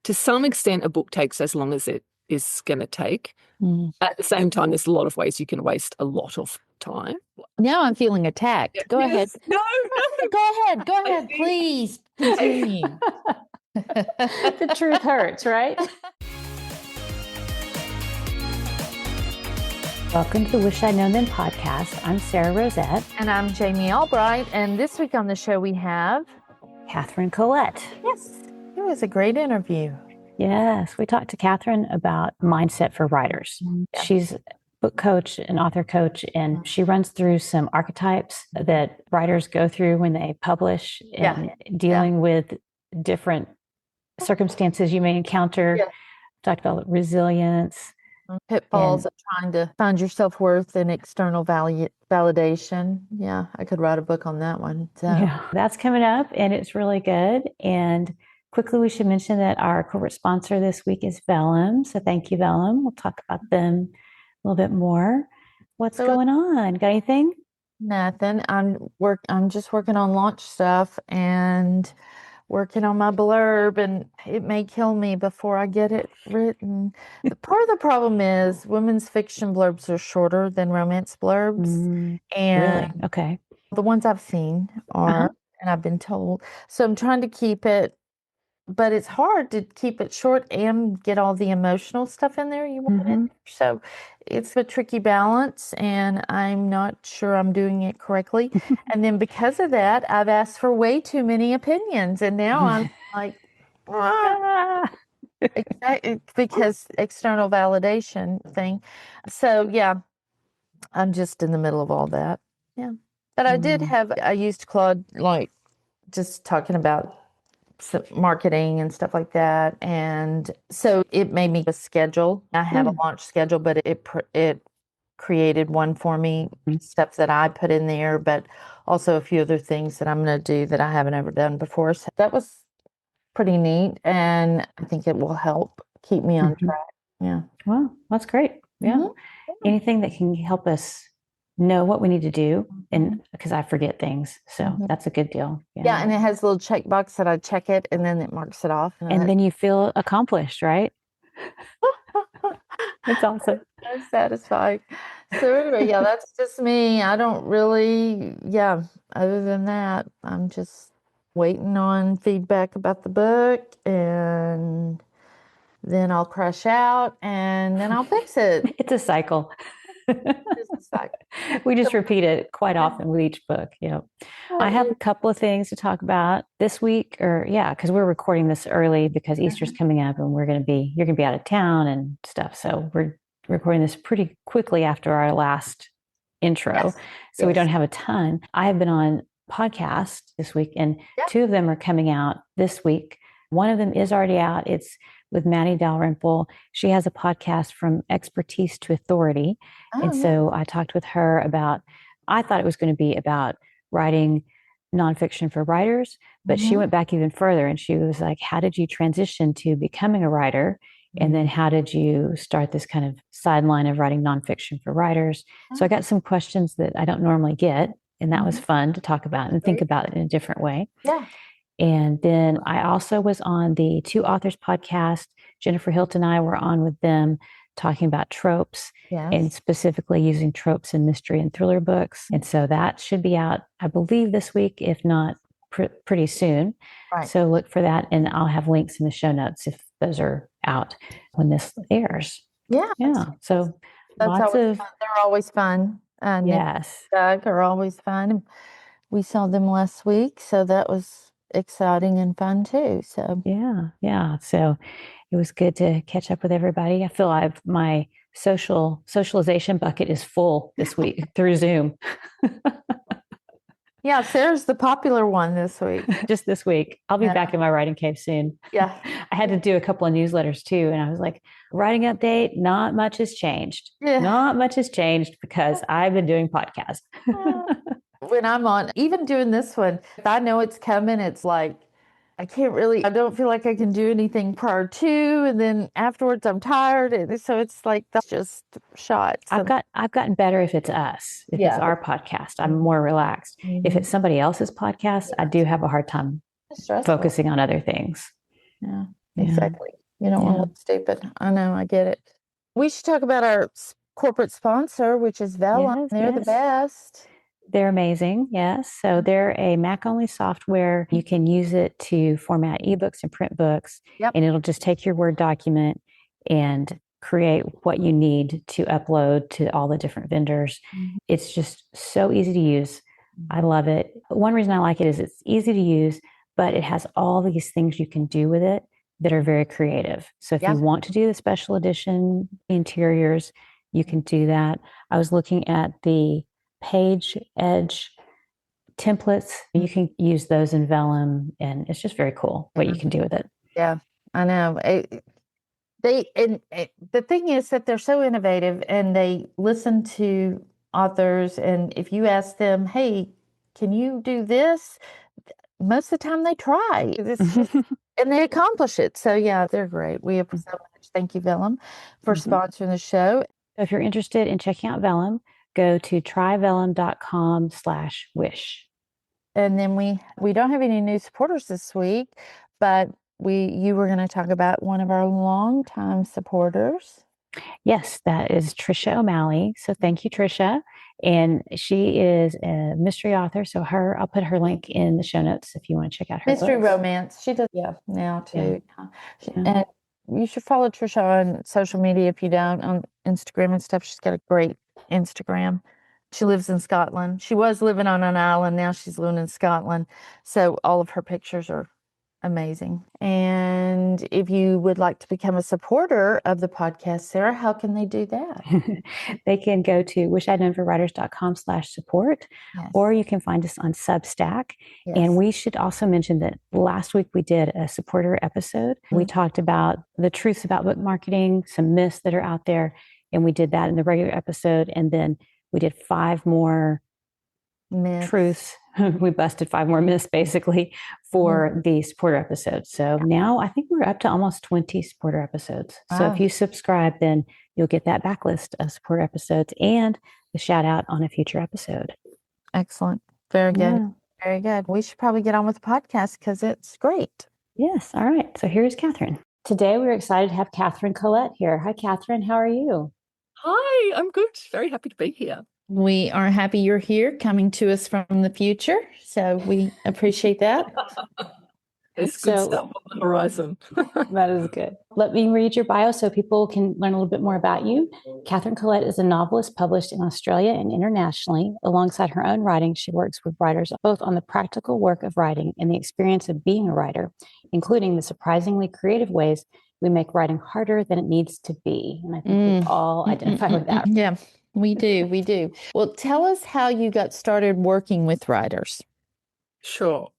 to some extent, a book takes as long as it is going to take. Mm. At the same time, there's a lot of ways you can waste a lot of time. Now I'm feeling attacked. Go ahead. No. Go ahead. Please continue. The truth hurts, right? Welcome to the Wish I'd Known Then podcast. I'm Sarah Rosette. And I'm Jamie Albright. And this week on the show we have Katherine Collette. Yes, it was a great interview. Yes, we talked to Katherine about mindset for writers. Yeah. She's a book coach, an author coach, and she runs through some archetypes that writers go through when they publish and dealing with different circumstances you may encounter. Yeah. Talked about resilience. Pitfalls of trying to find your self-worth in external validation. Yeah, I could write a book on that one. So. Yeah, that's coming up and it's really good. And quickly, we should mention that our corporate sponsor this week is Vellum. So thank you, Vellum. We'll talk about them a little bit more. What's going on? Got anything? Nothing. I'm just working on launch stuff and working on my blurb, and it may kill me before I get it written. Part of the problem is women's fiction blurbs are shorter than romance blurbs. And really? Okay. The ones I've seen are, and I've been told. So I'm trying to keep it, but it's hard to keep it short and get all the emotional stuff in there you want in. So it's a tricky balance, and I'm not sure I'm doing it correctly. And then because of that, I've asked for way too many opinions, and now I'm like, because external validation thing. So yeah, I'm just in the middle of all that. Yeah, but I used Claude, like just talking about marketing and stuff like that, and so it made me a schedule. I have a launch schedule, but it created one for me, stuff that I put in there, but also a few other things that I'm going to do that I haven't ever done before. So that was pretty neat, and I think it will help keep me on track. Yeah. Well, that's great. Yeah. Anything that can help us know what we need to do, and because I forget things, so that's a good deal. Yeah, and it has a little checkbox that I check it, and then it marks it off, and then you feel accomplished, right? It's awesome. So satisfied. So anyway, yeah, that's just me. I don't really, other than that, I'm just waiting on feedback about the book, and then I'll crash out, and then I'll fix it. It's a cycle. We just repeat it quite often with each book. Yeah. I have a couple of things to talk about this week, because we're recording this early because Easter's coming up, and you're going to be out of town and stuff. So we're recording this pretty quickly after our last intro. So we don't have a ton. I have been on podcasts this week, and two of them are coming out this week. One of them is already out. It's with Maddie Dalrymple. She has a podcast, From Expertise to Authority. So I talked with her I thought it was going to be about writing nonfiction for writers, but she went back even further, and she was like, how did you transition to becoming a writer? And then how did you start this kind of sideline of writing nonfiction for writers? So I got some questions that I don't normally get, and that was fun to talk about and think about it in a different way. Yeah. And then I also was on the Two Authors podcast. Jennifer Hilton and I were on with them talking about tropes and specifically using tropes in mystery and thriller books. And so that should be out, I believe, this week, if not pretty soon. Right. So look for that, and I'll have links in the show notes if those are out when this airs. Yeah. Yeah. So lots of fun. They're always fun. Yes. Doug are always fun. We saw them last week, so that was exciting and fun too. So yeah. So it was good to catch up with everybody. I feel my socialization bucket is full this week through Zoom. Yeah, Sarah's the popular one this week. Just this week. I'll be back in my writing cave soon. Yeah. I had to do a couple of newsletters too, and I was like, writing update, not much has changed. Yeah. Not much has changed because I've been doing podcasts. When I'm on, even doing this one, if I know it's coming, it's like, I don't feel like I can do anything prior to, and then afterwards I'm tired. And so it's like, that's just shots. I've gotten better if it's us. If it's our podcast, I'm more relaxed. If it's somebody else's podcast, I do have a hard time focusing on other things. Yeah, exactly. You don't want Yeah. to look stupid. I know, I get it. We should talk about our corporate sponsor, which is Vellum. Yes, They're the yes. best. They're amazing. Yes. So they're a Mac only software. You can use it to format ebooks and print books. Yep. And it'll just take your Word document and create what you need to upload to all the different vendors. It's just so easy to use. I love it. One reason I like it is it's easy to use, but it has all these things you can do with it that are very creative. So if Yeah. you want to do the special edition interiors, you can do that. I was looking at the page edge templates. You can use those in Vellum, and it's just very cool what you can do with it. Yeah, I know. The thing is that they're so innovative, and they listen to authors. And if you ask them, "Hey, can you do this?" most of the time they try. And they accomplish it. So yeah, they're great. We appreciate so much. Thank you, Vellum, for sponsoring the show. So if you're interested in checking out Vellum, go to tryvellum.com/wish. And then we don't have any new supporters this week, but you were going to talk about one of our longtime supporters. Yes, that is Trisha O'Malley. So thank you, Trisha. And she is a mystery author. So I'll put her link in the show notes if you want to check out her Mystery books. romance. She does now too. Yeah. And you should follow Trisha on social media if you don't, on Instagram and stuff. She's got a great Instagram. She lives in Scotland. She was living on an island. Now she's living in Scotland. So all of her pictures are amazing. And if you would like to become a supporter of the podcast, Sarah, how can they do that? They can go to wishidknowforwriters.com/support, or you can find us on Substack. Yes. And we should also mention that last week we did a supporter episode. We talked about the truths about book marketing, some myths that are out there, and we did that in the regular episode. And then we did 5 more truths. We busted 5 more myths basically for the supporter episode. So now I think we're up to almost 20 supporter episodes. So if you subscribe, then you'll get that backlist of supporter episodes and the shout out on a future episode. Excellent. Very good. Very good. We should probably get on with the podcast because it's great. Yes. All right. So here's Katherine. Today we're excited to have Katherine Collette here. Hi, Katherine. How are you? Hi, I'm good. Very happy to be here. We are happy you're here, coming to us from the future. So we appreciate that. There's good stuff on the horizon. That is good. Let me read your bio so people can learn a little bit more about you. Katherine Collette is a novelist published in Australia and internationally. Alongside her own writing, she works with writers both on the practical work of writing and the experience of being a writer, including the surprisingly creative ways we make writing harder than it needs to be. And I think we all identify with that. Yeah, we do. We do. Well, tell us how you got started working with writers. Sure.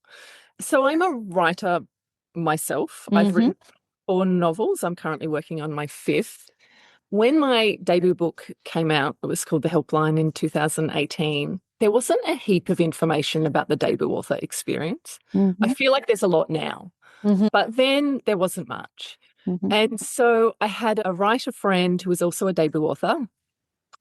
So I'm a writer myself. I've written 4 novels. I'm currently working on my 5th. When my debut book came out, it was called The Helpline in 2018. There wasn't a heap of information about the debut author experience. I feel like there's a lot now, but then there wasn't much. And so I had a writer friend who was also a debut author.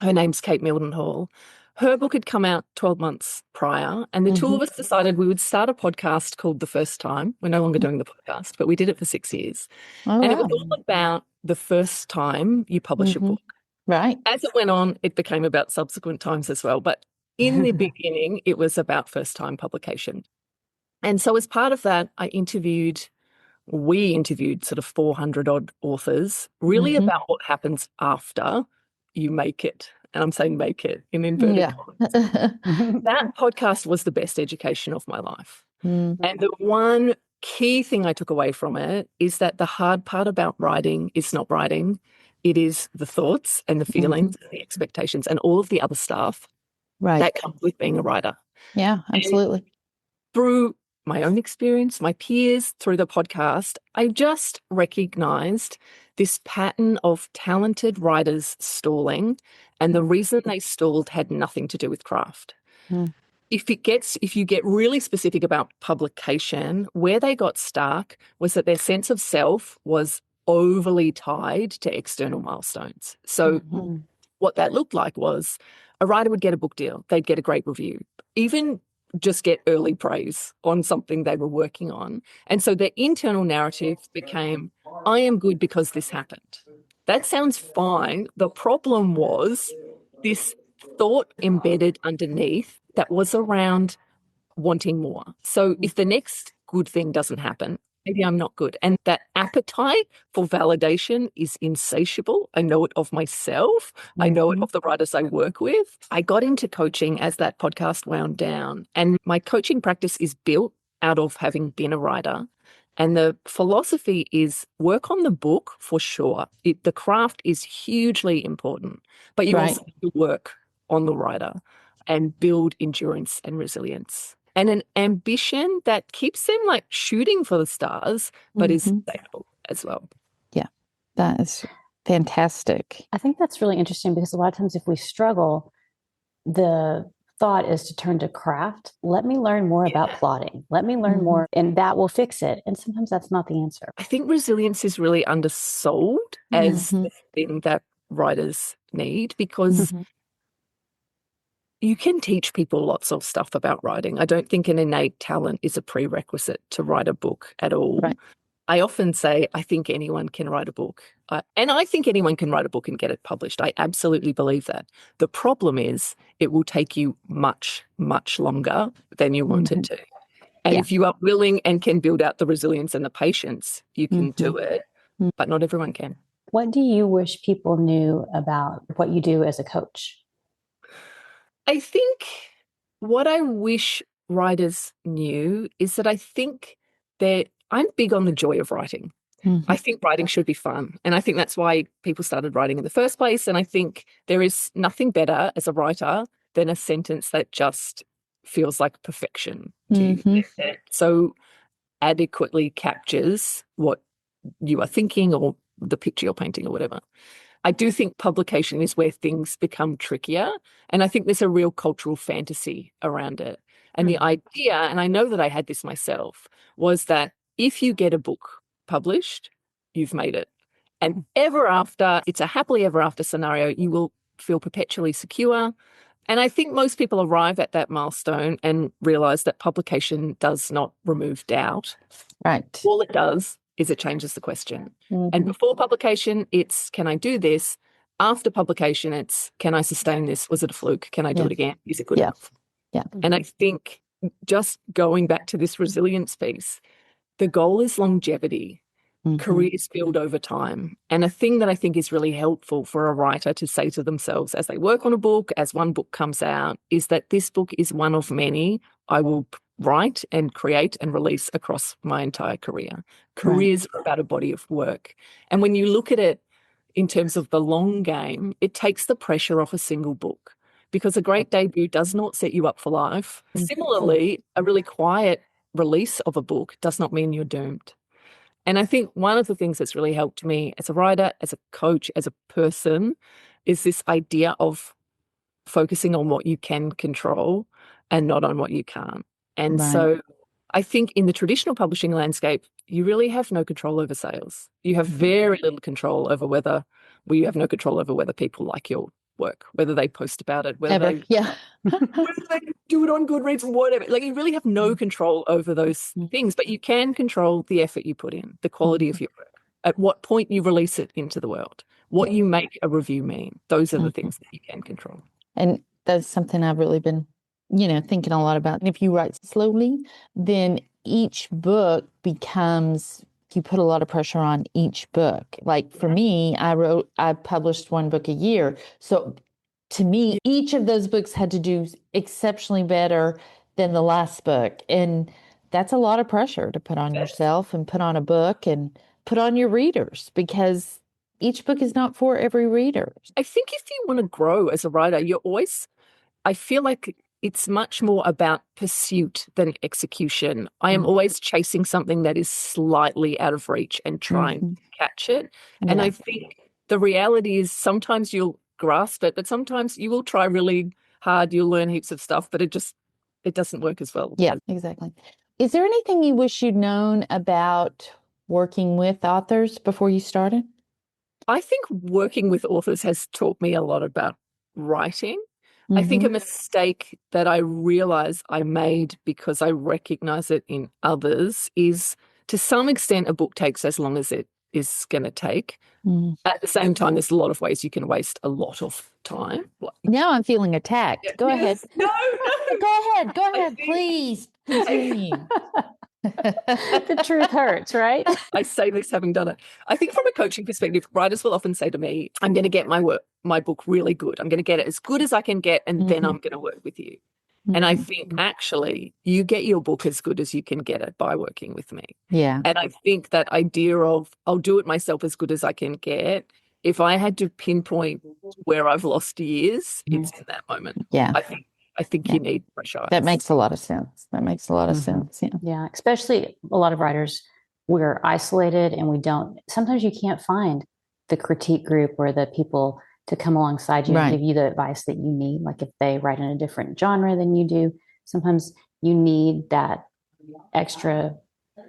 Her name's Kate Mildenhall. Her book had come out 12 months prior, and the 2 of us decided we would start a podcast called The First Time. We're no longer doing the podcast, but we did it for 6 years. And it was all about the first time you publish a book. Right. As it went on, it became about subsequent times as well. But in the beginning, it was about first-time publication. And so as part of that, we interviewed sort of 400-odd authors, really about what happens after you make it. And I'm saying make it in inverted commas. That podcast was the best education of my life. And the one key thing I took away from it is that the hard part about writing is not writing. It is the thoughts and the feelings and the expectations and all of the other stuff that comes with being a writer. Yeah, absolutely. And through my own experience, my peers, through the podcast, I just recognized this pattern of talented writers stalling, and the reason they stalled had nothing to do with craft. If you get really specific about publication, where they got stuck was that their sense of self was overly tied to external milestones. So what that looked like was a writer would get a book deal, they'd get a great review. Even just get early praise on something they were working on. And so their internal narrative became, I am good because this happened. That sounds fine. The problem was this thought embedded underneath that was around wanting more. So if the next good thing doesn't happen, maybe I'm not good. And that appetite for validation is insatiable. I know it of myself. I know it of the writers I work with. I got into coaching as that podcast wound down. And my coaching practice is built out of having been a writer. And the philosophy is work on the book for sure. The craft is hugely important, but you also have to work on the writer and build endurance and resilience. And an ambition that keeps them like shooting for the stars, but is sustainable as well. Yeah, that is fantastic. I think that's really interesting because a lot of times if we struggle, the thought is to turn to craft. Let me learn more about plotting. Let me learn more, and that will fix it. And sometimes that's not the answer. I think resilience is really undersold as the thing that writers need, because you can teach people lots of stuff about writing. I don't think an innate talent is a prerequisite to write a book at all. Right. I often say, I think anyone can write a book. And I think anyone can write a book and get it published. I absolutely believe that. The problem is it will take you much, much longer than you want it to. And if you are willing and can build out the resilience and the patience, you can do it. But not everyone can. What do you wish people knew about what you do as a coach? I think what I wish writers knew is that I think that I'm big on the joy of writing. I think writing should be fun. And I think that's why people started writing in the first place. And I think there is nothing better as a writer than a sentence that just feels like perfection to you. That so adequately captures what you are thinking or the picture you're painting or whatever. I do think publication is where things become trickier. And I think there's a real cultural fantasy around it. And the idea, and I know that I had this myself, was that if you get a book published, you've made it. And ever after, it's a happily ever after scenario, you will feel perpetually secure. And I think most people arrive at that milestone and realize that publication does not remove doubt. Right. All it does is it changes the question. And before publication, it's, can I do this? After publication, it's, can I sustain this? Was it a fluke? Can I do it again? Is it good enough? Yeah. And I think just going back to this resilience piece, the goal is longevity. Careers build over time. And a thing that I think is really helpful for a writer to say to themselves as they work on a book, as one book comes out, is that this book is one of many I will write and create and release across my entire career. Careers are about a body of work. And when you look at it in terms of the long game, it takes the pressure off a single book, because a great debut does not set you up for life. Similarly, a really quiet release of a book does not mean you're doomed. And I think one of the things that's really helped me as a writer, as a coach, as a person, is this idea of focusing on what you can control and not on what you can't. And so I think in the traditional publishing landscape, you really have no control over sales. You have very little control over whether people like your work, whether they post about it, whether they do it on Goodreads, whatever. Like, you really have no control over those things, but you can control the effort you put in, the quality of your work, at what point you release it into the world, what you make a review mean. Those are the things that you can control. And that's something I've really been, thinking a lot about. And if you write slowly, then each book becomes, you put a lot of pressure on each book. Like for me, I published one book a year. So to me, each of those books had to do exceptionally better than the last book. And that's a lot of pressure to put on yourself and put on a book and put on your readers, because each book is not for every reader. I think if you want to grow as a writer, I feel like it's much more about pursuit than execution. I am always chasing something that is slightly out of reach and trying to catch it. And I think the reality is sometimes you'll grasp it, but sometimes you will try really hard, you'll learn heaps of stuff, but it doesn't work as well. Yeah, exactly. Is there anything you wish you'd known about working with authors before you started? I think working with authors has taught me a lot about writing. I think a mistake that I realize I made because I recognize it in others is, to some extent, a book takes as long as it is going to take. At the same time, there's a lot of ways you can waste a lot of time. Now I'm feeling attacked. Go ahead. No. Go ahead, please continue. The truth hurts, right? I say this having done it. I think from a coaching perspective, writers will often say to me, I'm going to get my book really good. I'm going to get it as good as I can get, and then I'm going to work with you. And I think actually you get your book as good as you can get it by working with me. Yeah. And I think that idea of I'll do it myself as good as I can get, if I had to pinpoint where I've lost years, it's in that moment. Yeah. I think you need fresh eyes. That makes a lot of sense. Yeah. Yeah. Especially a lot of writers, we're isolated and sometimes you can't find the critique group or the people to come alongside you and give you the advice that you need. Like if they write in a different genre than you do, sometimes you need that extra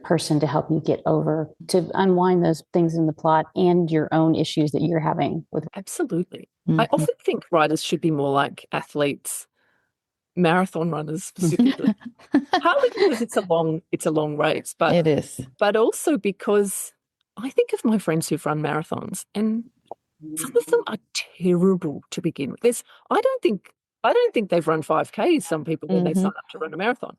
person to help you get over, to unwind those things in the plot and your own issues that you're having with. Absolutely. I often think writers should be more like athletes, marathon runners specifically. Partly because it's a long race, but it is. But also because I think of my friends who've run marathons, and some of them are terrible to begin with. I don't think they've run 5Ks, some people, when they sign up to run a marathon.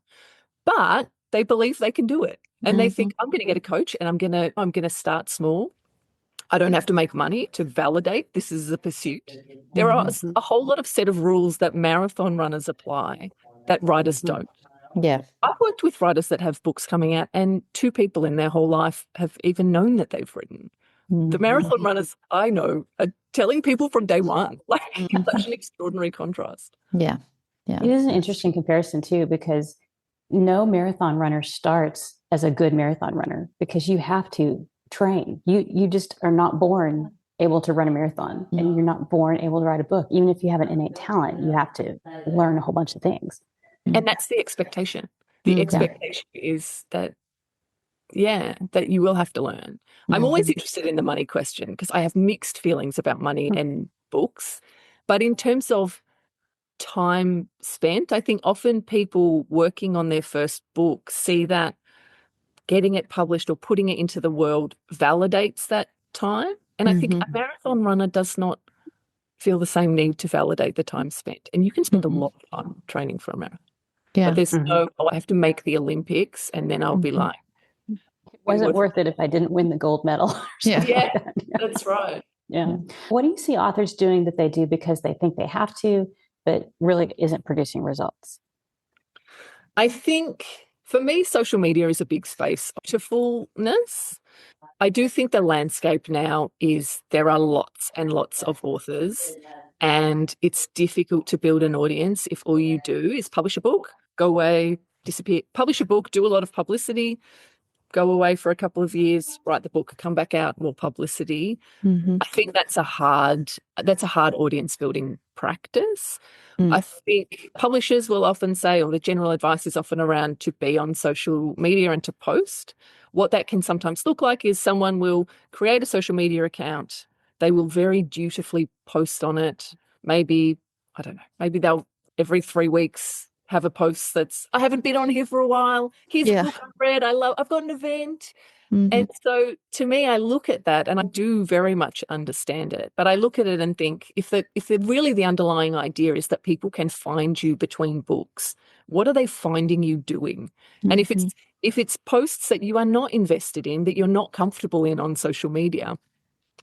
But they believe they can do it. And they think, I'm going to get a coach and I'm going to start small. I don't have to make money to validate this is a pursuit. There are a whole lot of set of rules that marathon runners apply that writers don't. Yeah. I've worked with writers that have books coming out and 2 people in their whole life have even known that they've written. The marathon runners I know are telling people from day one. Like, such an extraordinary contrast. Yeah. It is an interesting comparison too, because no marathon runner starts as a good marathon runner, because you have to train. You just are not born able to run a marathon, and you're not born able to write a book. Even if you have an innate talent, you have to learn a whole bunch of things. And that's the expectation. The expectation is that you will have to learn. I'm always interested in the money question because I have mixed feelings about money and books. But in terms of time spent, I think often people working on their first book see that getting it published or putting it into the world validates that time. And I think a marathon runner does not feel the same need to validate the time spent. And you can spend a lot of time training for a marathon. Yeah. But there's I have to make the Olympics and then I'll be like, it wasn't worth it if I didn't win the gold medal. That's right. Yeah. What do you see authors doing that they do because they think they have to, but really isn't producing results? I think for me, social media is a big space to fullness. I do think the landscape now is there are lots and lots of authors, and it's difficult to build an audience if all you do is publish a book, go away, disappear, publish a book, do a lot of publicity, go away for a couple of years, write the book, come back out, more publicity. I think that's a hard audience building practice. I think publishers will often say, or the general advice is often around to be on social media and to post. What that can sometimes look like is someone will create a social media account. They will very dutifully post on it. Maybe they'll every 3 weeks have a post that's, I haven't been on here for a while. Here's a book I've read. I've got an event. And so to me, I look at that and I do very much understand it. But I look at it and think, if really the underlying idea is that people can find you between books, what are they finding you doing? And if it's posts that you are not invested in, that you're not comfortable in on social media,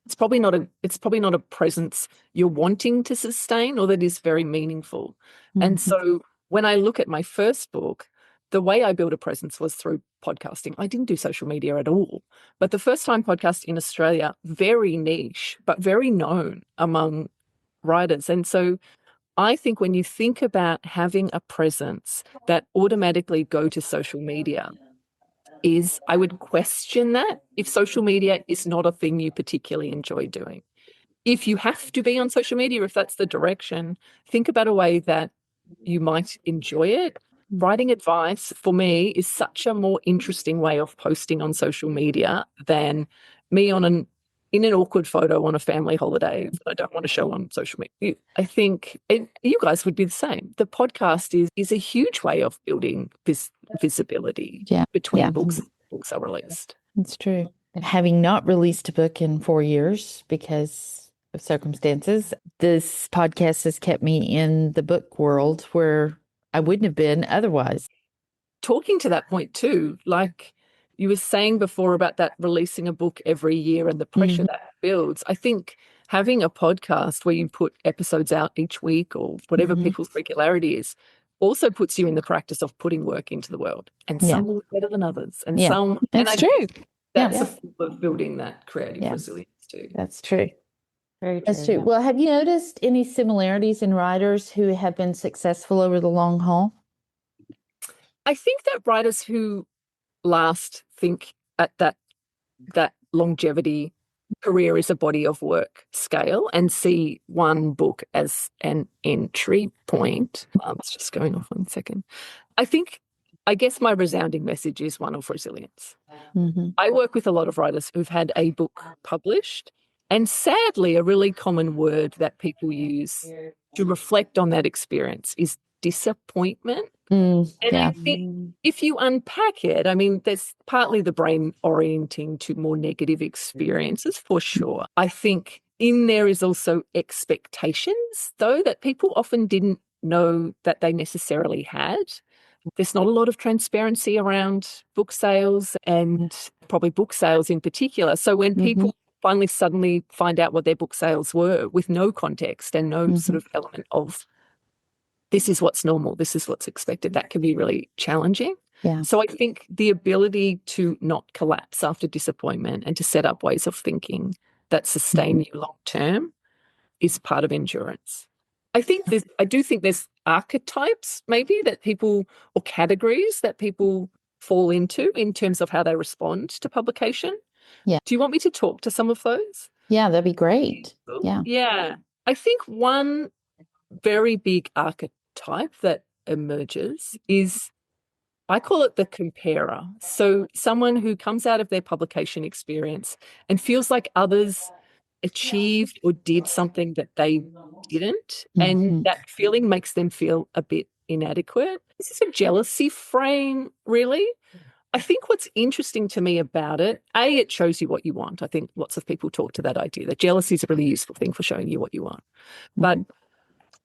it's probably not a presence you're wanting to sustain or that is very meaningful. And so when I look at my first book, the way I built a presence was through podcasting. I didn't do social media at all. But the first time podcast in Australia, very niche, but very known among writers. And so I think when you think about having a presence that automatically go to social media, I would question that if social media is not a thing you particularly enjoy doing. If you have to be on social media, if that's the direction, think about a way that you might enjoy it. Writing advice for me is such a more interesting way of posting on social media than me on in an awkward photo on a family holiday that I don't want to show on social media. I think you guys would be the same. The podcast is a huge way of building this visibility between books are released. It's true. Having not released a book in 4 years because of circumstances, this podcast has kept me in the book world where I wouldn't have been otherwise. Talking to that point too, like you were saying before about that releasing a book every year and the pressure that builds, I think having a podcast where you put episodes out each week or whatever people's regularity is also puts you in the practice of putting work into the world. And some will be better than others. And some... That's true. That's a form of building that creative resilience too. That's true. Very true. That's true. Well, have you noticed any similarities in writers who have been successful over the long haul? I think that writers who last think at that longevity career is a body of work scale and see one book as an entry point. It's just going off 1 second. I guess my resounding message is one of resilience. I work with a lot of writers who've had a book published, and sadly, a really common word that people use to reflect on that experience is disappointment. I think if you unpack it, I mean, there's partly the brain orienting to more negative experiences for sure. I think in there is also expectations, though, that people often didn't know that they necessarily had. There's not a lot of transparency around book sales and probably book sales in particular. So when people finally suddenly find out what their book sales were with no context and no sort of element of this is what's normal, this is what's expected, that can be really challenging. So I think the ability to not collapse after disappointment and to set up ways of thinking that sustain you long term is part of endurance. I do think there's archetypes maybe that people, or categories that people fall into in terms of how they respond to publication. Do you want me to talk to some of those? Yeah, that'd be great. Yeah. I think one very big archetype that emerges is, I call it the comparer. So someone who comes out of their publication experience and feels like others achieved or did something that they didn't, and that feeling makes them feel a bit inadequate. This is a jealousy frame, really. I think what's interesting to me about it, it shows you what you want. I think lots of people talk to that idea that jealousy is a really useful thing for showing you what you want. But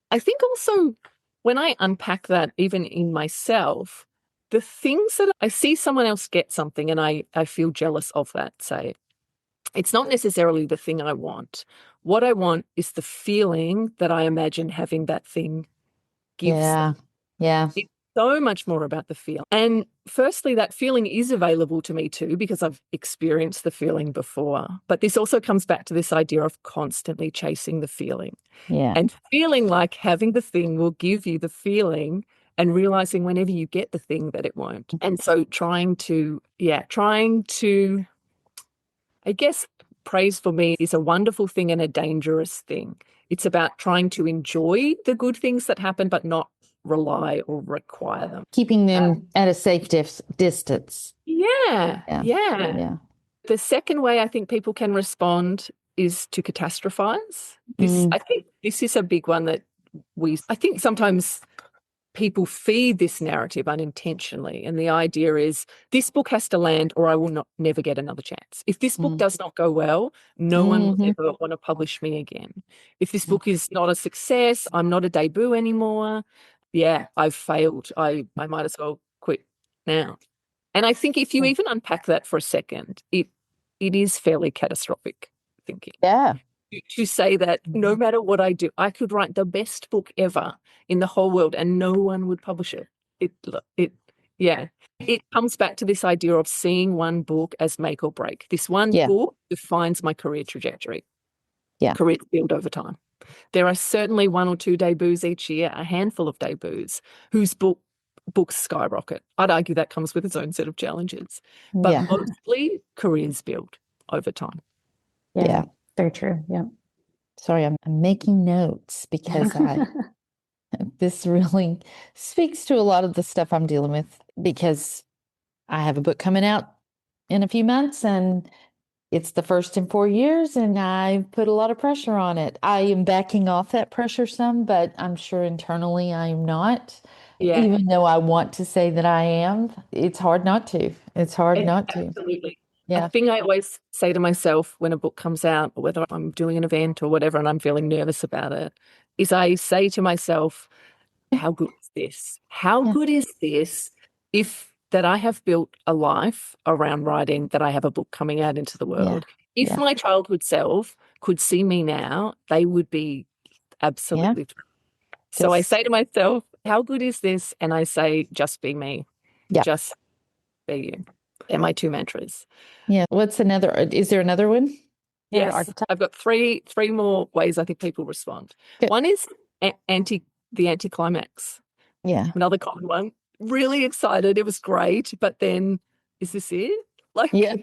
I think also when I unpack that, even in myself, the things that I see someone else get something and I feel jealous of that, say, it's not necessarily the thing I want. What I want is the feeling that I imagine having that thing gives them. It's so much more about the feel. And firstly, that feeling is available to me too, because I've experienced the feeling before. But this also comes back to this idea of constantly chasing the feeling. And feeling like having the thing will give you the feeling, and realizing whenever you get the thing that it won't. And so trying to, I guess praise for me is a wonderful thing and a dangerous thing. It's about trying to enjoy the good things that happen, but not rely or require them. Keeping them at a safe distance. Yeah. The second way I think people can respond is to catastrophize. I think this is a big one that I think sometimes people feed this narrative unintentionally, and the idea is this book has to land or I will never get another chance. If this book does not go well, no one will ever want to publish me again. If this book is not a success, I'm not a debut anymore. I've failed. I might as well quit now. And I think if you even unpack that for a second, it is fairly catastrophic thinking. To say that no matter what I do, I could write the best book ever in the whole world and no one would publish it. It comes back to this idea of seeing one book as make or break. This one book defines my career trajectory. Career build over time. There are certainly 1 or 2 debuts each year, a handful of debuts, whose books skyrocket. I'd argue that comes with its own set of challenges. But mostly careers build over time. Very true. Sorry, I'm making notes because this really speaks to a lot of the stuff I'm dealing with, because I have a book coming out in a few months, and it's the first in 4 years, and I put a lot of pressure on it. I am backing off that pressure some, but I'm sure internally I am not. Yeah. Even though I want to say that I am, it's hard not to. It's hard not to. Absolutely. Yeah. A thing I always say to myself when a book comes out, or whether I'm doing an event or whatever, and I'm feeling nervous about it, is I say to myself, how good is this? How Yeah. good is this if that I have built a life around writing, that I have a book coming out into the world? If Yeah. my childhood self could see me now, they would be absolutely thrilled. So I say to myself, how good is this? And I say, just be me. Yeah. Just be you. They're my two mantras. Yeah. What's another? Is there another one? Yes, archetype. I've got three more ways I think people respond. Good. One is the anticlimax. Yeah. Another common one. Really excited. It was great, but then, is this it? Like, Yeah.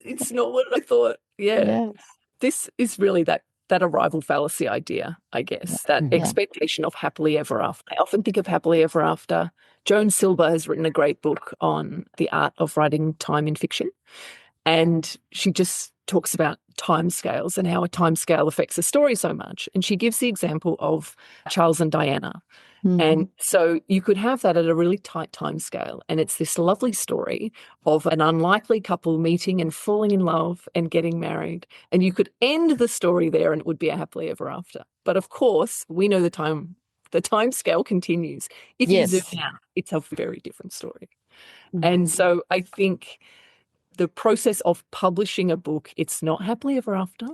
it's not what I thought. Yeah. Yes. This is really that arrival fallacy idea, I guess, that expectation of happily ever after. I often think of happily ever after. Joan Silber has written a great book on the art of writing time in fiction. And she just talks about timescales and how a timescale affects a story so much. And she gives the example of Charles and Diana. And so you could have that at a really tight timescale. And it's this lovely story of an unlikely couple meeting and falling in love and getting married. And you could end the story there and it would be a happily ever after. But of course, we know the time scale continues. If you zoom out, it's a very different story. And so I think the process of publishing a book, it's not happily ever after.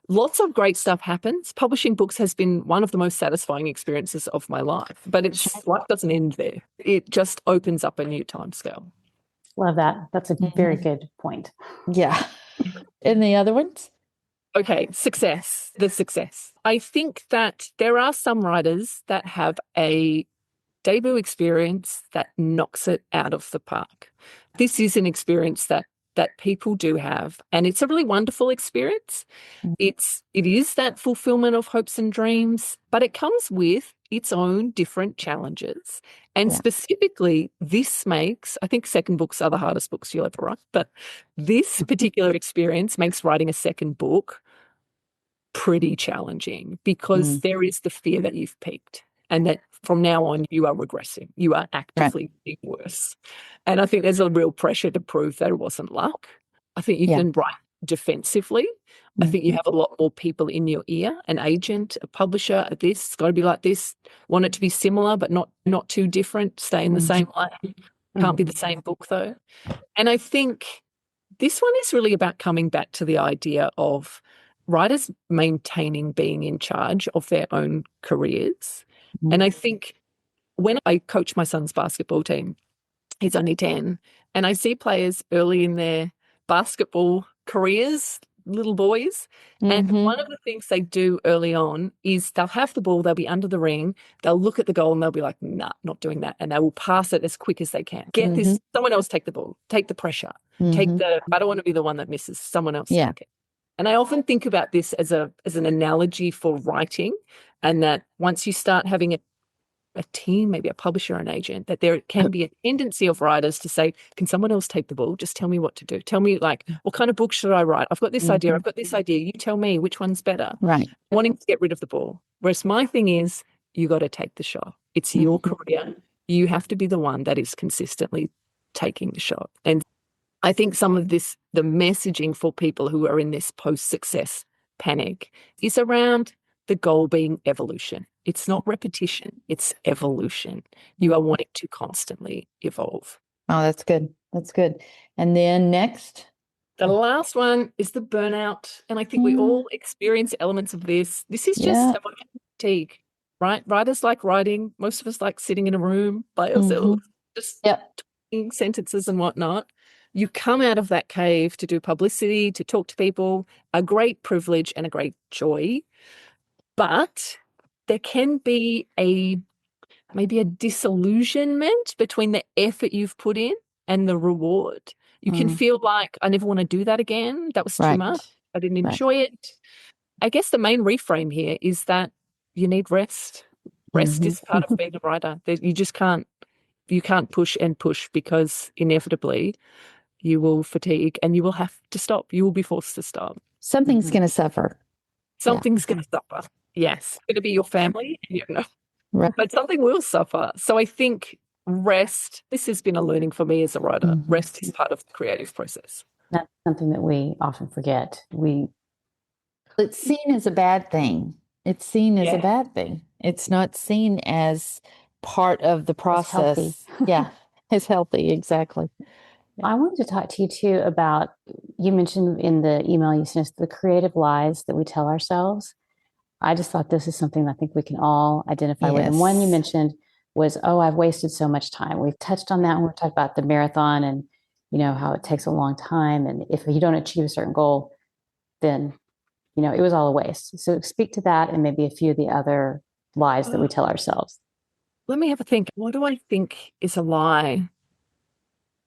Lots of great stuff happens. Publishing books has been one of the most satisfying experiences of my life, but life doesn't end there. It just opens up a new timescale. Love that. That's a very good point. Yeah. And the other ones? Okay, success. The success. I think that there are some writers that have a debut experience that knocks it out of the park. This is an experience that people do have, and it's a really wonderful experience. It is that fulfillment of hopes and dreams, but it comes with its own different challenges. And specifically, this makes, I think second books are the hardest books you'll ever write, but this particular experience makes writing a second book pretty challenging because there is the fear that you've peaked and that from now on you are regressing. You are actively getting worse. And I think there's a real pressure to prove that it wasn't luck. I think you can write defensively. I think you have a lot more people in your ear, an agent, a publisher, this, it's got to be like this, want it to be similar but not too different, stay in the same lane. Can't be the same book though. And I think this one is really about coming back to the idea of writers maintaining being in charge of their own careers. And I think when I coach my son's basketball team, he's only 10, and I see players early in their basketball careers, little boys, and one of the things they do early on is they'll have the ball, they'll be under the ring, they'll look at the goal and they'll be like, nah, not doing that, and they will pass it as quick as they can. Get this, someone else take the ball, take the pressure, take the, I don't want to be the one that misses, someone else take it. And I often think about this as an analogy for writing, and that once you start having a team, maybe a publisher or an agent, that there can be a tendency of writers to say, can someone else take the ball? Just tell me what to do. Tell me, like, what kind of book should I write? I've got this idea. I've got this idea. You tell me which one's better. Right. Wanting to get rid of the ball. Whereas my thing is, you got to take the shot. It's your career. You have to be the one that is consistently taking the shot. And I think some of this, the messaging for people who are in this post-success panic is around the goal being evolution. It's not repetition, it's evolution. You are wanting to constantly evolve. Oh, that's good. That's good. And then next? The last one is the burnout. And I think we all experience elements of this. This is just emotional fatigue, right? Writers like writing. Most of us like sitting in a room by ourselves, just talking sentences and whatnot. You come out of that cave to do publicity, to talk to people, a great privilege and a great joy. But there can be maybe a disillusionment between the effort you've put in and the reward. You can feel like, I never want to do that again. That was too much. I didn't enjoy it. I guess the main reframe here is that you need rest. Rest is part of being a writer. You just can't push and push because inevitably you will fatigue, and you will have to stop. You will be forced to stop. Something's going to suffer. Something's going to suffer. Yes. It's going to be your family, Right. but something will suffer. So I think rest, this has been a learning for me as a writer. Rest is part of the creative process. That's something that we often forget. It's seen as a bad thing. It's seen as a bad thing. It's not seen as part of the process. It's healthy. It's healthy. Exactly. I wanted to talk to you too about, you mentioned in the email you sent us, the creative lies that we tell ourselves. I just thought this is something I think we can all identify with. And one you mentioned was, I've wasted so much time. We've touched on that when we talked about the marathon and, how it takes a long time. And if you don't achieve a certain goal, then, it was all a waste. So speak to that and maybe a few of the other lies that we tell ourselves. Let me have a think. What do I think is a lie?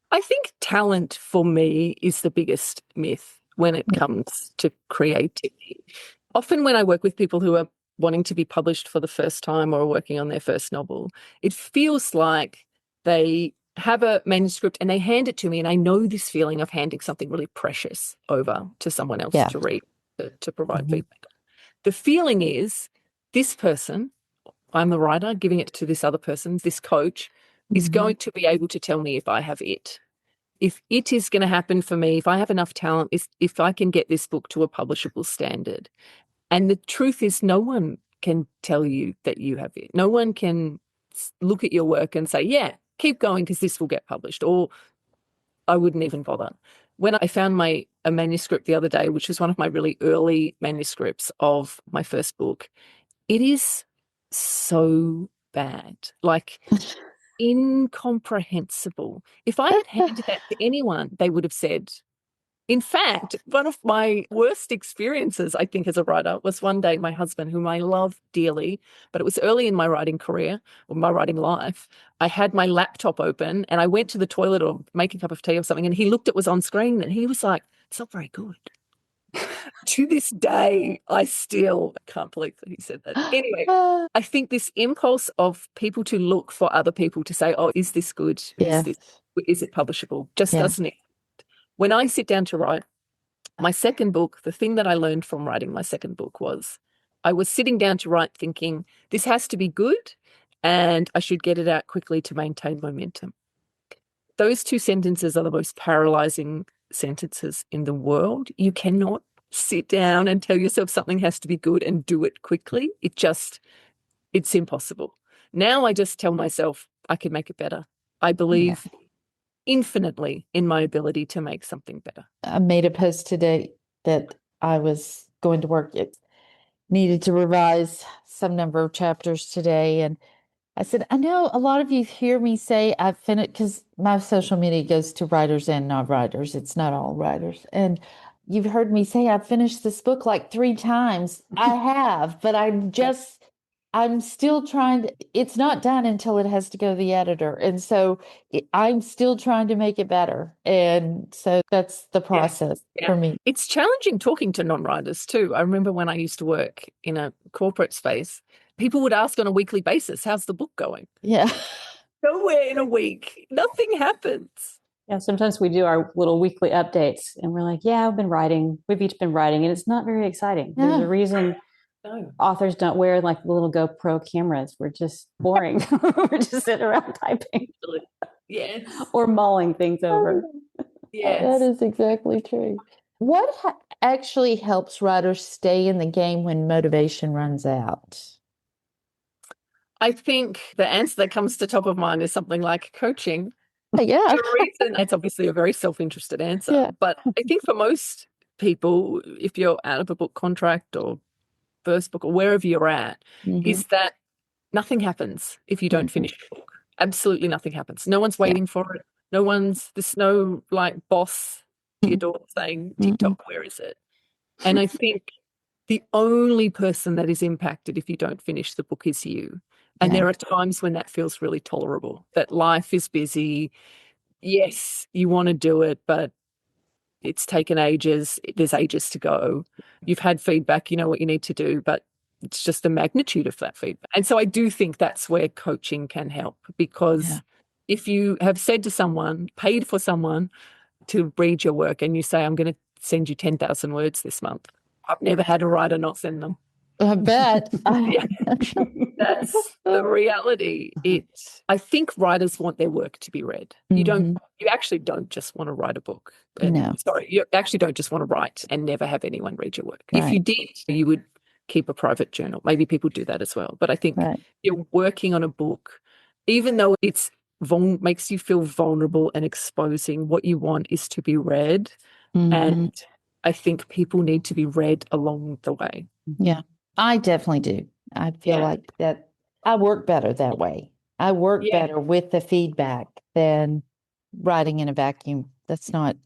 I think talent for me is the biggest myth when it comes to creativity. Often when I work with people who are wanting to be published for the first time or are working on their first novel, it feels like they have a manuscript and they hand it to me, and I know this feeling of handing something really precious over to someone else to read, to provide feedback. The feeling is this person, I'm the writer, giving it to this other person, this coach, is going to be able to tell me if I have it. If it is going to happen for me, if I have enough talent, if I can get this book to a publishable standard. And the truth is, no one can tell you that you have it. No one can look at your work and say, yeah, keep going because this will get published, or I wouldn't even bother. When I found a manuscript the other day, which was one of my really early manuscripts of my first book, it is so bad, like incomprehensible. If I had handed that to anyone, they would have said, in fact, one of my worst experiences, I think, as a writer was one day my husband, whom I love dearly, but it was early in my writing career or my writing life. I had my laptop open and I went to the toilet or make a cup of tea or something, and he looked at what was on screen and he was like, it's not very good. To this day, I still can't believe that he said that. Anyway, I think this impulse of people to look for other people to say, oh, is this good? Is it publishable? Just doesn't exist. When I sit down to write my second book, the thing that I learned from writing my second book was I was sitting down to write thinking, this has to be good and I should get it out quickly to maintain momentum. Those two sentences are the most paralyzing sentences in the world. You cannot sit down and tell yourself something has to be good and do it quickly. It's impossible. Now I just tell myself I can make it better. I believe infinitely in my ability to make something better. I made a post today that I was going to work. It needed to revise some number of chapters today. And I said, I know a lot of you hear me say I've finished, because my social media goes to writers and non-writers. It's not all writers. And you've heard me say I've finished this book like 3 times. I have, but I'm still trying to, it's not done until it has to go to the editor. And so I'm still trying to make it better. And so that's the process for me. It's challenging talking to non-writers too. I remember when I used to work in a corporate space, people would ask on a weekly basis, how's the book going? Yeah. Nowhere in a week. Nothing happens. Yeah, sometimes we do our little weekly updates and we're like, We've each been writing, and it's not very exciting. There's a reason authors don't wear like the little GoPro cameras. We're just boring. We're just sitting around typing. Yes. Or mulling things over. Yes. That is exactly true. What actually helps writers stay in the game when motivation runs out? I think the answer that comes to top of mind is something like coaching. Yeah. For a reason, it's obviously a very self-interested answer. But I think for most people, if you're out of a book contract or first book or wherever you're at, is that nothing happens if you don't finish your book. Absolutely nothing happens. No one's waiting for it. There's no like boss at your door saying, TikTok, where is it? And I think the only person that is impacted if you don't finish the book is you. And there are times when that feels really tolerable, that life is busy. Yes, you want to do it, but it's taken ages. There's ages to go. You've had feedback, you know what you need to do, but it's just the magnitude of that feedback. And so I do think that's where coaching can help, because if you have said to someone, paid for someone to read your work and you say, I'm going to send you 10,000 words this month. I've never had a writer not send them. I bet. Yeah. That's the reality. I think writers want their work to be read. You actually don't just want to write a book. No. Sorry, you actually don't just want to write and never have anyone read your work. Right. If you did, you would keep a private journal. Maybe people do that as well. But I think you're working on a book, even though it's makes you feel vulnerable and exposing, what you want is to be read. And I think people need to be read along the way. Yeah, I definitely do. I feel like that I work better that way. I work better with the feedback than writing in a vacuum. That's not,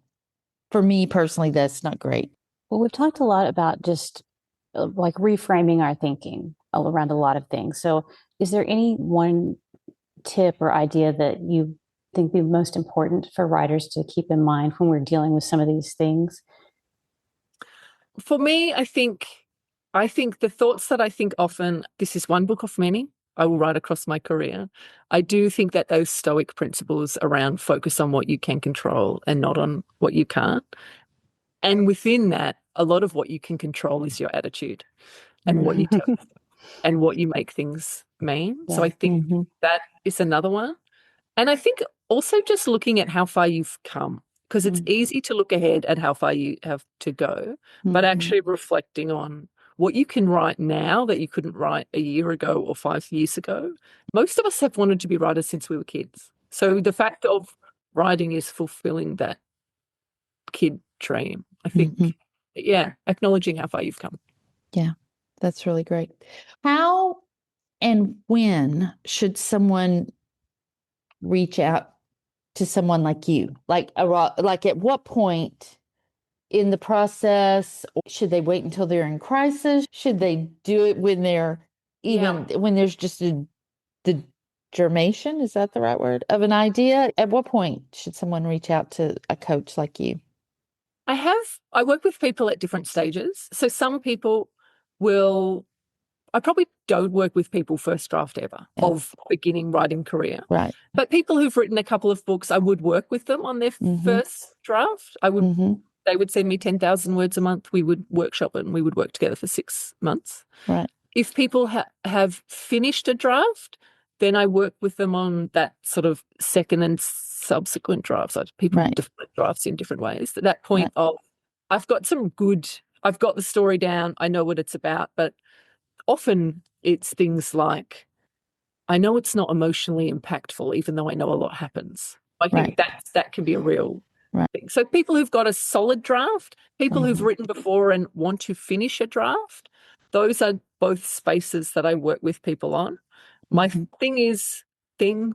for me personally, that's not great. Well, we've talked a lot about just like reframing our thinking around a lot of things. So is there any one tip or idea that you think be most important for writers to keep in mind when we're dealing with some of these things? For me, I think the thoughts that I think often, this is one book of many I will write across my career. I do think that those Stoic principles around focus on what you can control and not on what you can't. And within that, a lot of what you can control is your attitude and what you tell and what you make things mean. So I think that is another one. And I think also just looking at how far you've come, because it's easy to look ahead at how far you have to go, but actually reflecting on what you can write now that you couldn't write a year ago or 5 years ago. Most of us have wanted to be writers since we were kids. So the fact of writing is fulfilling that kid dream, I think. Acknowledging how far you've come. Yeah, that's really great. How and when should someone reach out to someone like you? Like at what point in the process? Should they wait until they're in crisis? Should they do it when they're when there's just the germination, is that the right word, of an idea? At what point should someone reach out to a coach like you? I work with people at different stages. So some people I probably don't work with people first draft ever of beginning writing career. Right. But people who've written a couple of books, I would work with them on their first draft. They would send me 10,000 words a month. We would workshop it and we would work together for 6 months. Right. If people have finished a draft, then I work with them on that sort of second and subsequent drafts. So people different drafts in different ways. At that point of, I've got the story down, I know what it's about, but often it's things like, I know it's not emotionally impactful, even though I know a lot happens. I think that can be a real thing. So people who've got a solid draft, people who've written before and want to finish a draft, those are both spaces that I work with people on. My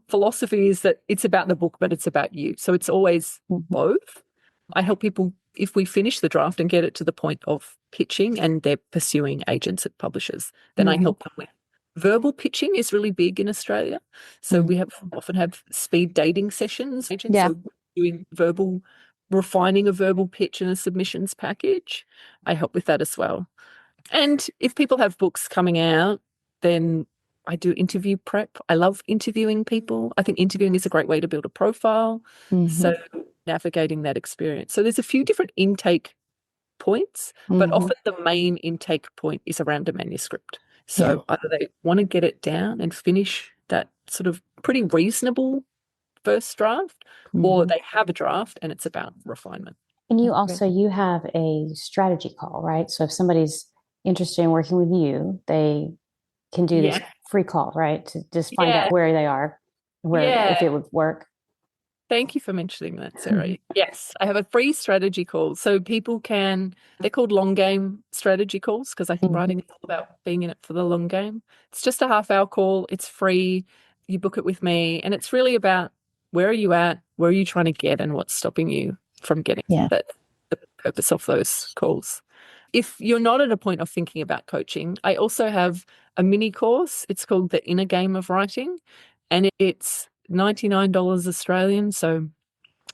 philosophy is that it's about the book, but it's about you. So it's always both. I help people, if we finish the draft and get it to the point of pitching and they're pursuing agents at publishers, then I help them with verbal pitching is really big in Australia. So we often have speed dating sessions. So doing refining a verbal pitch and a submissions package. I help with that as well. And if people have books coming out, then I do interview prep. I love interviewing people. I think interviewing is a great way to build a profile. So navigating that experience. So there's a few different intake points, but often the main intake point is around a manuscript. So either they want to get it down and finish that sort of pretty reasonable first draft, or they have a draft and it's about refinement. And you have a strategy call, right? So if somebody's interested in working with you, they can do this free call, right? To just find out where they are, if it would work. Thank you for mentioning that, Sarah. Yes, I have a free strategy call. So people they're called long game strategy calls, because I think writing is all about being in it for the long game. It's just a half-hour call. It's free. You book it with me. And it's really about, where are you at? Where are you trying to get? And what's stopping you from getting that? The purpose of those calls. If you're not at a point of thinking about coaching, I also have a mini course. It's called The Inner Game of Writing. And it's $99 Australian, so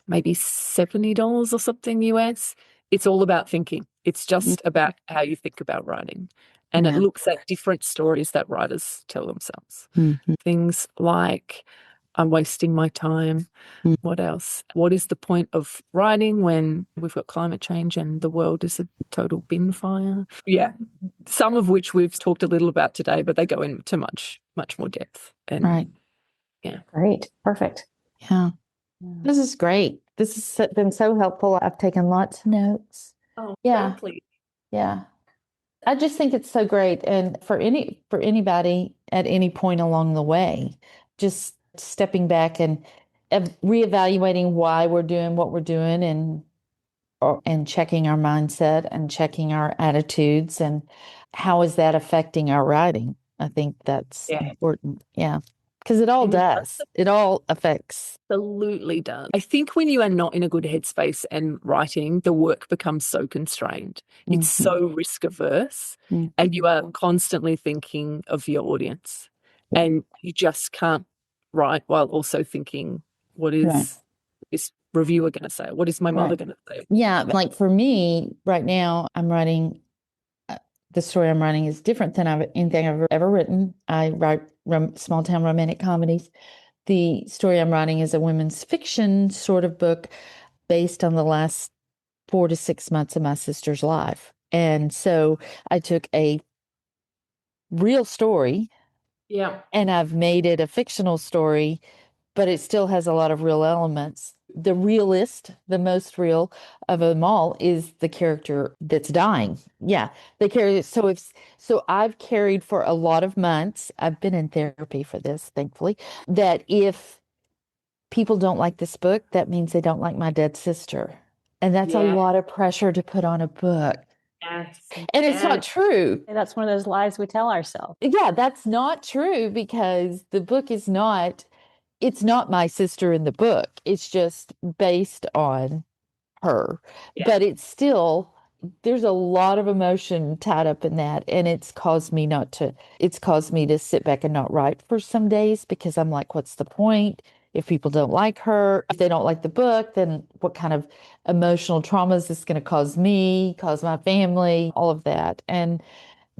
maybe $70 or something US. It's all about thinking. It's just about how you think about writing. And it looks at different stories that writers tell themselves. Things like, I'm wasting my time. What else? What is the point of writing when we've got climate change and the world is a total bin fire? Yeah. Some of which we've talked a little about today, but they go into much more depth. And Right. Yeah. Great. Perfect. Yeah. This is great. This has been so helpful. I've taken lots of notes. Oh, Yeah. please. Yeah. I just think it's so great. And for anybody at any point along the way, just stepping back and reevaluating why we're doing what we're doing and checking our mindset and checking our attitudes and how is that affecting our writing. I think that's important. Yeah. Because it all does. It all affects. Absolutely does. I think when you are not in a good headspace and writing, the work becomes so constrained. It's so risk averse, and you are constantly thinking of your audience, and you just can't write while also thinking, what is this reviewer going to say? What is my mother going to say? Yeah. Like for me right now, I'm writing, the story I'm writing is different than anything I've ever written. I write small town romantic comedies. The story I'm writing is a women's fiction sort of book based on the last 4 to 6 months of my sister's life. And so I took a real story and I've made it a fictional story, but it still has a lot of real elements. The realist, the most real of them all, is the character that's dying. Yeah, the character. So I've carried for a lot of months. I've been in therapy for this, thankfully. That if people don't like this book, that means they don't like my dead sister, and that's a lot of pressure to put on a book. Yes. And it's not true. That's one of those lies we tell ourselves. Yeah, that's not true because the book is not. It's not my sister in the book. It's just based on her. But it's still, there's a lot of emotion tied up in that. And it's caused me to sit back and not write for some days because I'm like, what's the point? If people don't like her, if they don't like the book, then what kind of emotional trauma is this going to cause me, cause my family, all of that. And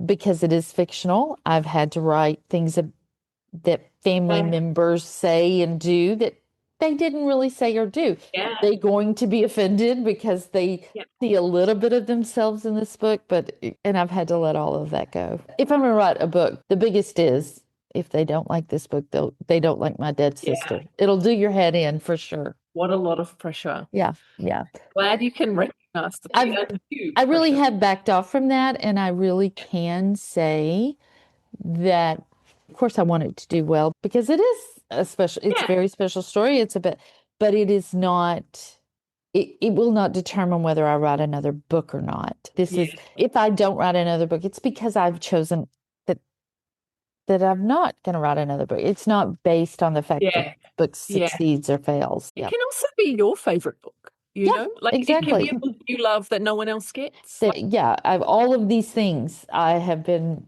because it is fictional, I've had to write things that family members say and do that they didn't really say or do. Yeah. They're going to be offended because they see a little bit of themselves in this book, and I've had to let all of that go. If I'm going to write a book, the biggest is if they don't like this book, they don't like my dead sister. It'll do your head in for sure. What a lot of pressure. Yeah. Glad you can recognize the I really have backed off from that, and I really can say that, of course, I want it to do well because it is it's a very special story. But it is not, it will not determine whether I write another book or not. If I don't write another book, it's because I've chosen that I'm not going to write another book. It's not based on the fact that the book succeeds or fails. It can also be your favorite book. You know, like exactly. It can be a book you love that no one else gets. All of these things I have been,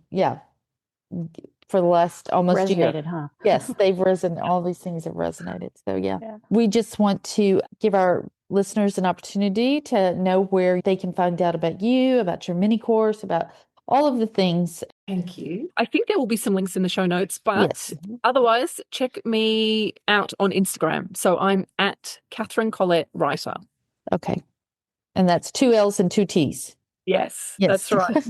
for the last almost year. Resonated, huh? Yes, they've resonated. All these things have resonated. So we just want to give our listeners an opportunity to know where they can find out about you, about your mini course, about all of the things. Thank you. I think there will be some links in the show notes, but otherwise, check me out on Instagram. So I'm at Katherine Collette Writer. Okay. And that's 2 L's and 2 T's. Yes, that's right.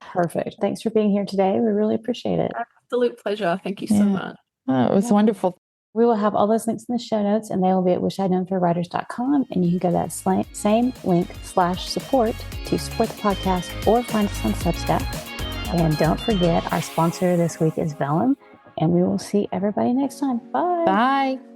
Perfect. Thanks for being here today. We really appreciate it. Absolute pleasure. Thank you so much. Oh, it was wonderful. We will have all those links in the show notes, and they will be at wishidknowmforwriters.com, and you can go to that same link /support to support the podcast or find us on Substack. And don't forget, our sponsor this week is Vellum, and we will see everybody next time. Bye. Bye.